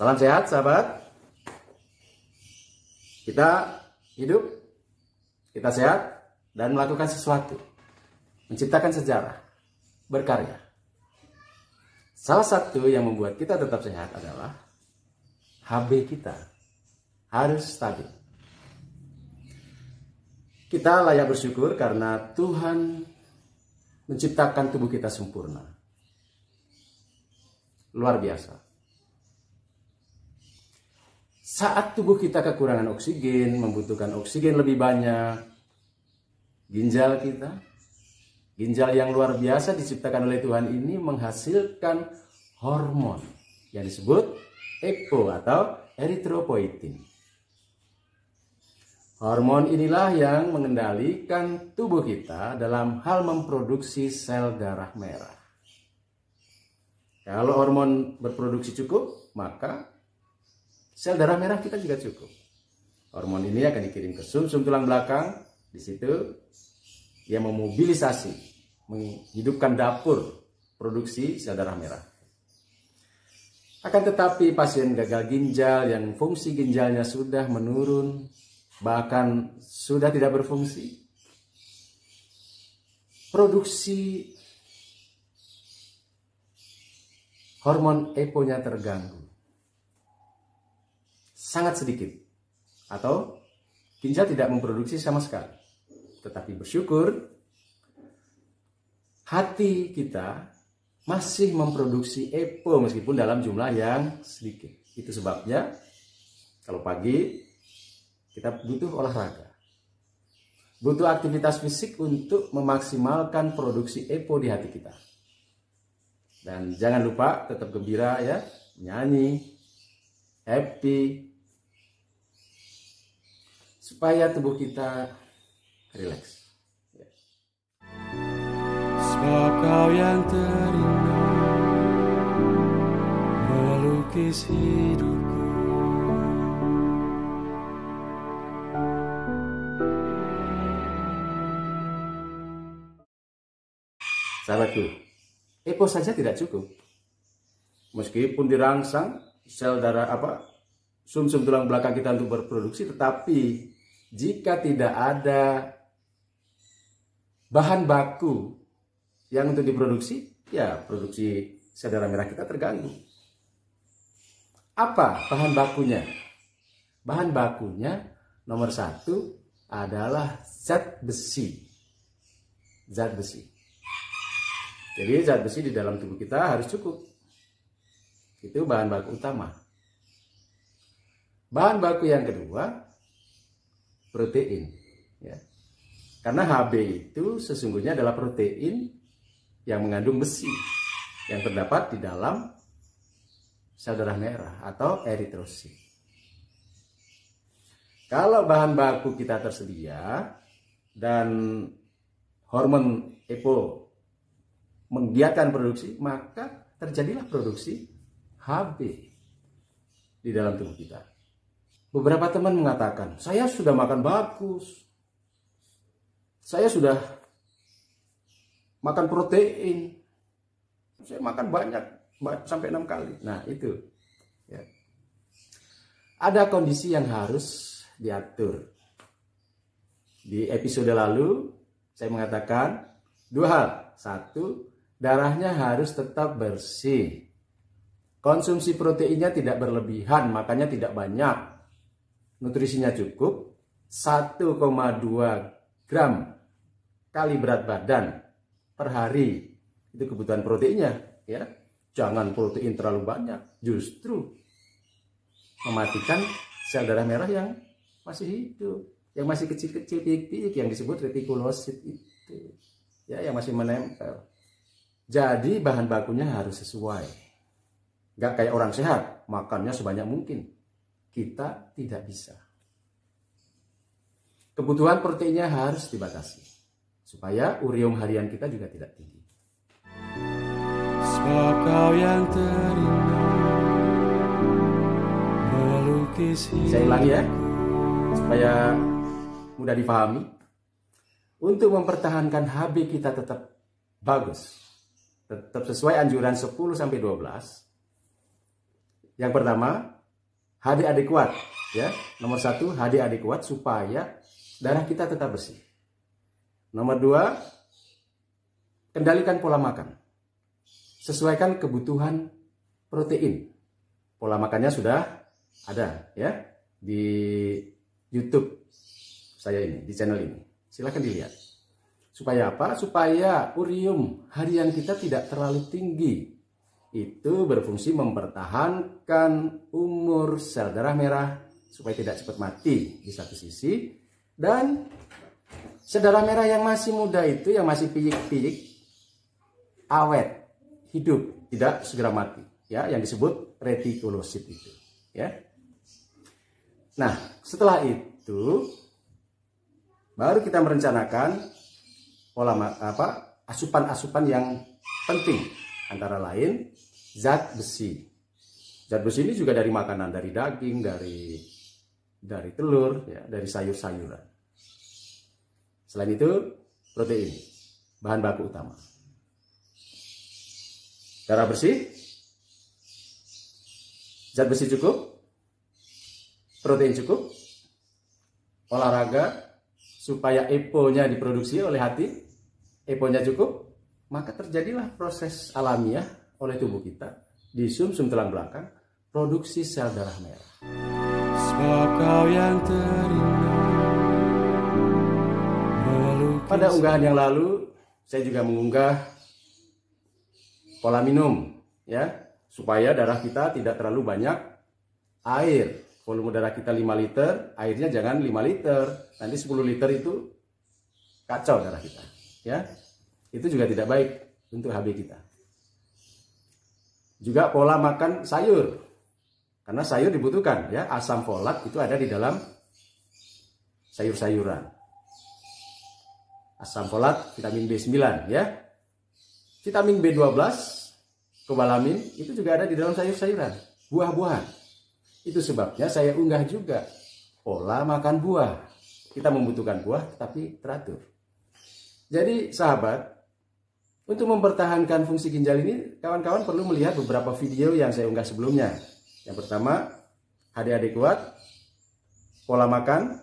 Salam sehat sahabat. Kita hidup, kita sehat dan melakukan sesuatu, menciptakan sejarah, berkarya. Salah satu yang membuat kita tetap sehat adalah HB kita harus stabil. Kita layak bersyukur karena Tuhan menciptakan tubuh kita sempurna. Luar biasa. Saat tubuh kita kekurangan oksigen, membutuhkan oksigen lebih banyak, ginjal kita, ginjal yang luar biasa diciptakan oleh Tuhan ini menghasilkan hormon yang disebut EPO atau eritropoietin. Hormon inilah yang mengendalikan tubuh kita dalam hal memproduksi sel darah merah. Kalau hormon berproduksi cukup, maka sel darah merah kita juga cukup. Hormon ini akan dikirim ke sumsum tulang belakang. Di situ ia memobilisasi, menghidupkan dapur produksi sel darah merah. Akan tetapi pasien gagal ginjal yang fungsi ginjalnya sudah menurun, bahkan sudah tidak berfungsi, produksi hormon EPO-nya terganggu. Sangat sedikit, atau ginjal tidak memproduksi sama sekali. Tetapi bersyukur, hati kita masih memproduksi EPO meskipun dalam jumlah yang sedikit. Itu sebabnya kalau pagi kita butuh olahraga, butuh aktivitas fisik untuk memaksimalkan produksi EPO di hati kita. Dan jangan lupa tetap gembira ya, nyanyi, happy, supaya tubuh kita rileks. Ya. Sebab kau yang terindah melukis hidupku. Sahabatku, EPO saja tidak cukup. Meskipun dirangsang sel darah sumsum tulang belakang kita untuk berproduksi, tetapi jika tidak ada bahan baku yang untuk diproduksi, ya produksi sel darah merah kita terganggu. Apa bahan bakunya? Bahan bakunya nomor satu adalah zat besi. Zat besi. Jadi zat besi di dalam tubuh kita harus cukup. Itu bahan baku utama. Bahan baku yang kedua, protein. Ya. Karena HB itu sesungguhnya adalah protein yang mengandung besi yang terdapat di dalam sel darah merah atau eritrosit. Kalau bahan baku kita tersedia dan hormon EPO menggiatkan produksi, maka terjadilah produksi HB di dalam tubuh kita. Beberapa teman mengatakan, saya sudah makan bagus, saya sudah makan protein, saya makan banyak sampai 6 kali. Nah itu ya. Ada kondisi yang harus diatur. Di episode lalu saya mengatakan 2 hal. 1, darahnya harus tetap bersih. Konsumsi proteinnya tidak berlebihan, makanya tidak banyak. Nutrisinya cukup 1,2 gram kali berat badan per hari. Itu kebutuhan proteinnya, ya. Jangan protein terlalu banyak, justru mematikan sel darah merah yang masih hidup, yang masih kecil-kecil pik-pik yang disebut retikulosit itu. Ya, yang masih menempel. Jadi bahan bakunya harus sesuai. Nggak kayak orang sehat, makannya sebanyak mungkin. Kita tidak bisa. Kebutuhan proteinnya harus dibatasi supaya urium harian kita juga tidak tinggi. Sebab kau yang terindah melukis hidupku. Saya ulangi ya, supaya mudah dipahami. Untuk mempertahankan HB kita tetap bagus, tetap sesuai anjuran 10-12. Yang pertama, HDAD kuat, ya. Nomor 1, HDAD kuat supaya darah kita tetap bersih. Nomor 2, kendalikan pola makan. Sesuaikan kebutuhan protein. Pola makannya sudah ada, ya, di YouTube saya ini, di channel ini. Silahkan dilihat. Supaya apa? Supaya urium harian kita tidak terlalu tinggi. Itu berfungsi mempertahankan umur sel darah merah supaya tidak cepat mati di satu sisi, dan sel darah merah yang masih muda itu, yang masih piyik-piyik, awet, hidup, tidak segera mati, ya, yang disebut retikulosit itu, ya. Nah, setelah itu baru kita merencanakan pola asupan-asupan yang penting, antara lain zat besi. Zat besi ini juga dari makanan, dari daging, dari telur, ya, dari sayur-sayuran. Selain itu, protein, bahan baku utama. Darah bersih, zat besi cukup, protein cukup, olahraga supaya EPO-nya diproduksi oleh hati, EPO-nya cukup, maka terjadilah proses alamiah oleh tubuh kita di sumsum tulang belakang, produksi sel darah merah. Sebab kau yang terindah melukis. Pada unggahan yang lalu, saya juga mengunggah pola minum, ya, supaya darah kita tidak terlalu banyak air. Volume darah kita 5 liter, airnya jangan 5 liter. Nanti 10 liter itu kacau darah kita, ya. Itu juga tidak baik untuk HB kita. Juga pola makan sayur. Karena sayur dibutuhkan, ya. Asam folat itu ada di dalam sayur-sayuran. Asam folat, vitamin B9, ya. Vitamin B12, kobalamin itu juga ada di dalam sayur-sayuran, buah-buahan. Itu sebabnya saya unggah juga pola makan buah. Kita membutuhkan buah tapi teratur. Jadi sahabat, untuk mempertahankan fungsi ginjal ini, kawan-kawan perlu melihat beberapa video yang saya unggah sebelumnya. Yang pertama, HDAD kuat, pola makan,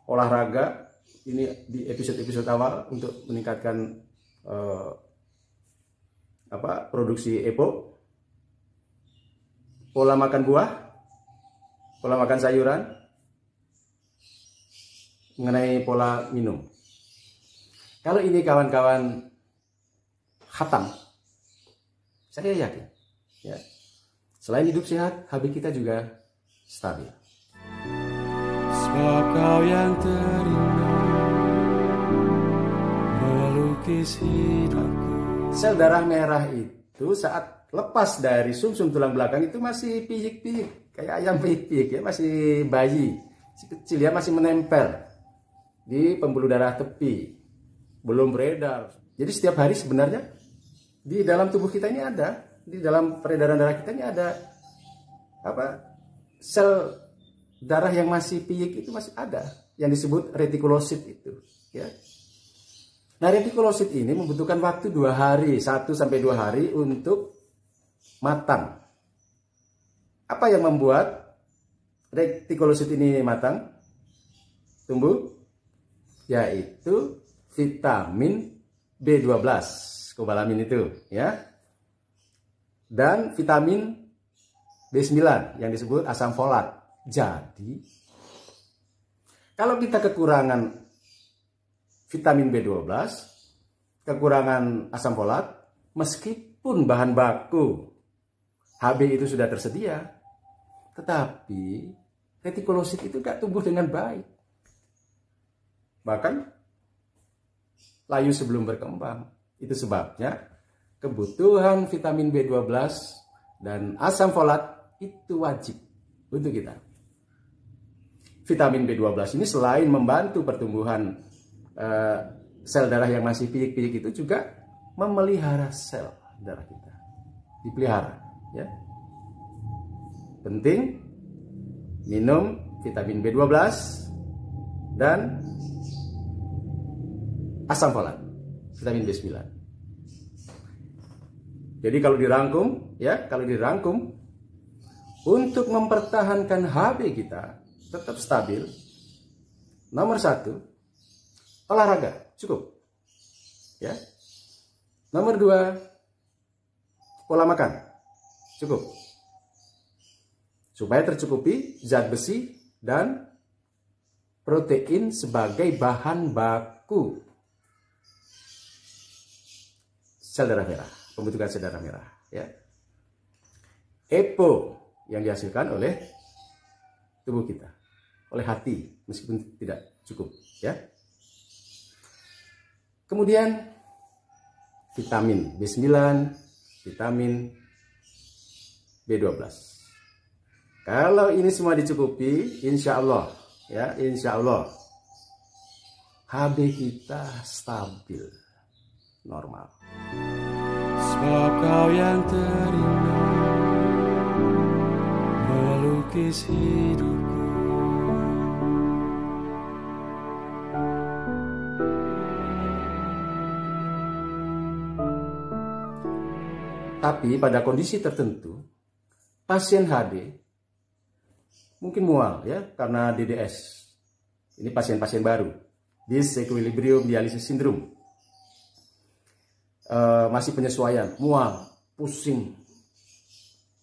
olahraga. Ini di episode-episode awal untuk meningkatkan produksi EPO. Pola makan buah, pola makan sayuran, mengenai pola minum. Kalau ini kawan-kawan khatam, saya yakin, ya, selain hidup sehat, HB kita juga stabil. Sebab kau yang terindah melukis hidupku. Sel darah merah itu saat lepas dari sumsum tulang belakang itu masih piyik-piyik, kayak ayam piyik-piyik, ya, masih bayi, masih kecil, ya, masih menempel di pembuluh darah tepi, belum beredar. Jadi setiap hari sebenarnya di dalam tubuh kita ini ada, di dalam peredaran darah kita ini ada sel darah yang masih piyik itu masih ada, yang disebut retikulosit itu, ya. Nah, retikulosit ini membutuhkan waktu 2 hari, 1-2 hari untuk matang. Apa yang membuat retikulosit ini matang, tumbuh? Yaitu vitamin B12, kobalamin itu, ya. Dan vitamin B9 yang disebut asam folat. Jadi, kalau kita kekurangan vitamin B12, kekurangan asam folat, meskipun bahan baku HB itu sudah tersedia, tetapi retikulosit itu gak tumbuh dengan baik. Bahkan layu sebelum berkembang. Itu sebabnya kebutuhan vitamin B12 dan asam folat itu wajib untuk kita. Vitamin B12 ini selain membantu pertumbuhan sel darah yang masih piyik-piyik itu juga memelihara sel darah kita. Dipelihara, ya. Penting minum vitamin B12 dan asam folat, vitamin B9. Jadi kalau dirangkum, ya, untuk mempertahankan HB kita tetap stabil, nomor 1, olahraga cukup. Ya. Nomor 2, pola makan cukup. Supaya tercukupi zat besi dan protein sebagai bahan baku sel darah merah, pembentukan sel darah merah. Ya. EPO yang dihasilkan oleh tubuh kita, oleh hati, meskipun tidak cukup. Ya. Kemudian vitamin B9, vitamin B12. Kalau ini semua dicukupi, insya Allah, ya, insya Allah HB kita stabil, normal. Sebab kau yang terindah melukis hidupku. Tapi pada kondisi tertentu, pasien HD mungkin mual, ya, karena DDS. Ini pasien-pasien baru, disequilibrium dialisis syndrome. Masih penyesuaian, mual, pusing,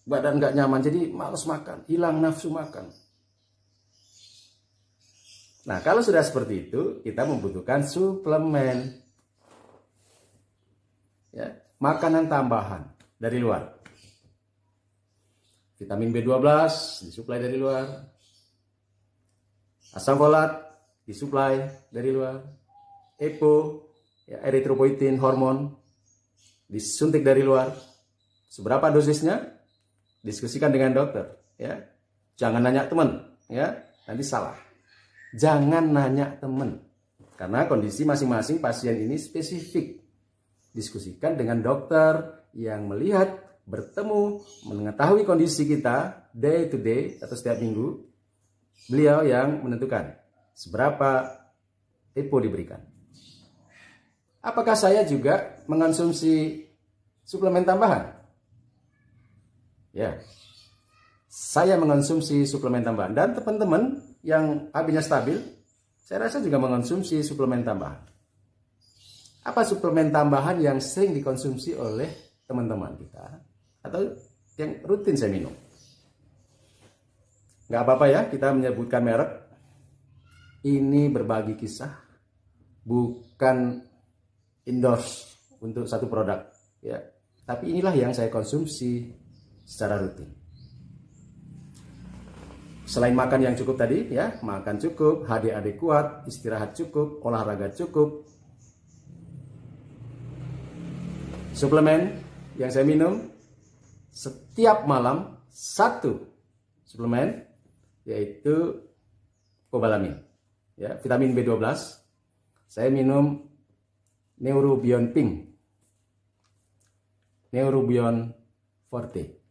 badan nggak nyaman, jadi males makan, hilang nafsu makan. Nah, kalau sudah seperti itu, kita membutuhkan suplemen, ya, makanan tambahan dari luar. Vitamin B12 disuplai dari luar, asam folat disuplai dari luar, EPO, ya, erythropoietin hormon disuntik dari luar. Seberapa dosisnya? Diskusikan dengan dokter, ya. Jangan nanya teman, ya, nanti salah. Jangan nanya teman, karena kondisi masing-masing pasien ini spesifik. Diskusikan dengan dokter yang melihat, bertemu, mengetahui kondisi kita day to day atau setiap minggu. Beliau yang menentukan seberapa EPO diberikan. Apakah saya juga mengonsumsi suplemen tambahan? Ya, saya mengonsumsi suplemen tambahan. Dan teman-teman yang AB-nya stabil, saya rasa juga mengonsumsi suplemen tambahan. Apa suplemen tambahan yang sering dikonsumsi oleh teman-teman kita atau yang rutin saya minum? Nggak apa-apa ya kita menyebutkan merek. Ini berbagi kisah, bukan endorse untuk satu produk, ya. Tapi inilah yang saya konsumsi secara rutin. Selain makan yang cukup tadi, ya, makan cukup, HDAD kuat, istirahat cukup, olahraga cukup, suplemen yang saya minum setiap malam 1 suplemen, yaitu cobalamin, ya, vitamin B12. Saya minum Neurobion Pink, Neurobion Forte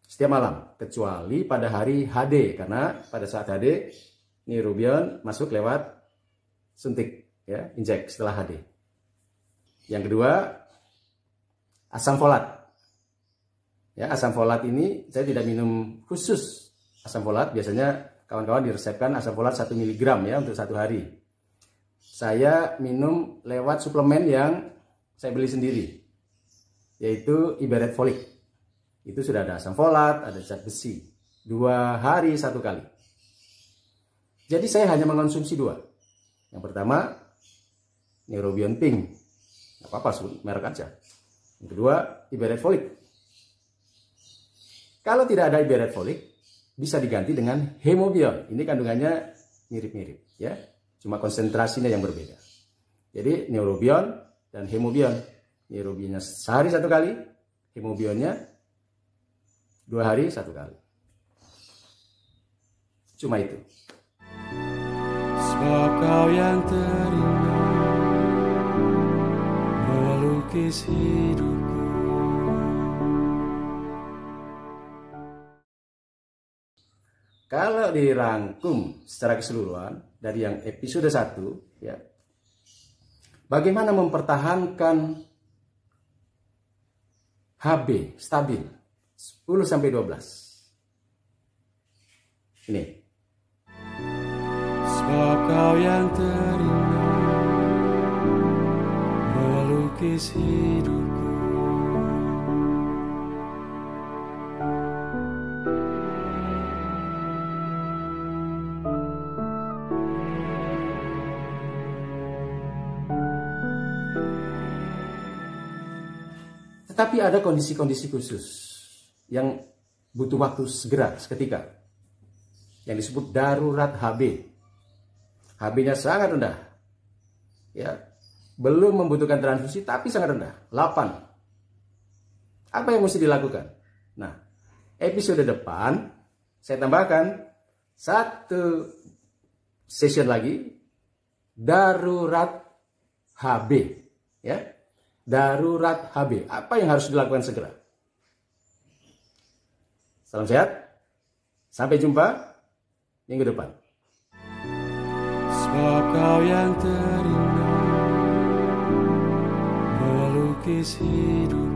setiap malam, kecuali pada hari HD, karena pada saat HD Neurobion masuk lewat suntik, ya, injek setelah HD. Yang kedua, asam folat. Ya, asam folat ini saya tidak minum khusus asam folat. Biasanya kawan-kawan diresepkan asam folat 1 mg, ya, untuk 1 hari. Saya minum lewat suplemen yang saya beli sendiri, yaitu Iberet Folik. Itu sudah ada asam folat, ada zat besi. 2 hari 1 kali. Jadi saya hanya mengonsumsi 2. Yang pertama, Neurobion Pink. Gak apa-apa, sebut merek aja. Yang kedua, Iberet Folik. Kalau tidak ada Iberet Folik, bisa diganti dengan Hemobion. Ini kandungannya mirip-mirip, ya. Cuma konsentrasinya yang berbeda. Jadi Neurobion dan Hemobion. Neurobionnya sehari 1 kali, Hemobionnya 2 hari 1 kali. Cuma itu. Sebab kau yang terindah melukis hidupku. Kalau dirangkum secara keseluruhan dari yang episode 1, ya, bagaimana mempertahankan HB stabil 10 sampai 12. Ini. Sebab kau yang terindah melukis hidupku. Tetapi ada kondisi-kondisi khusus yang butuh waktu segera, seketika. Yang disebut darurat HB. HB-nya sangat rendah. Ya, belum membutuhkan transfusi tapi sangat rendah, 8. Apa yang mesti dilakukan? Nah, episode depan saya tambahkan satu session lagi darurat HB, ya. Darurat HB. Apa yang harus dilakukan segera? Salam sehat. Sampai jumpa minggu depan. Sebab kau yang terindah melukis hidup.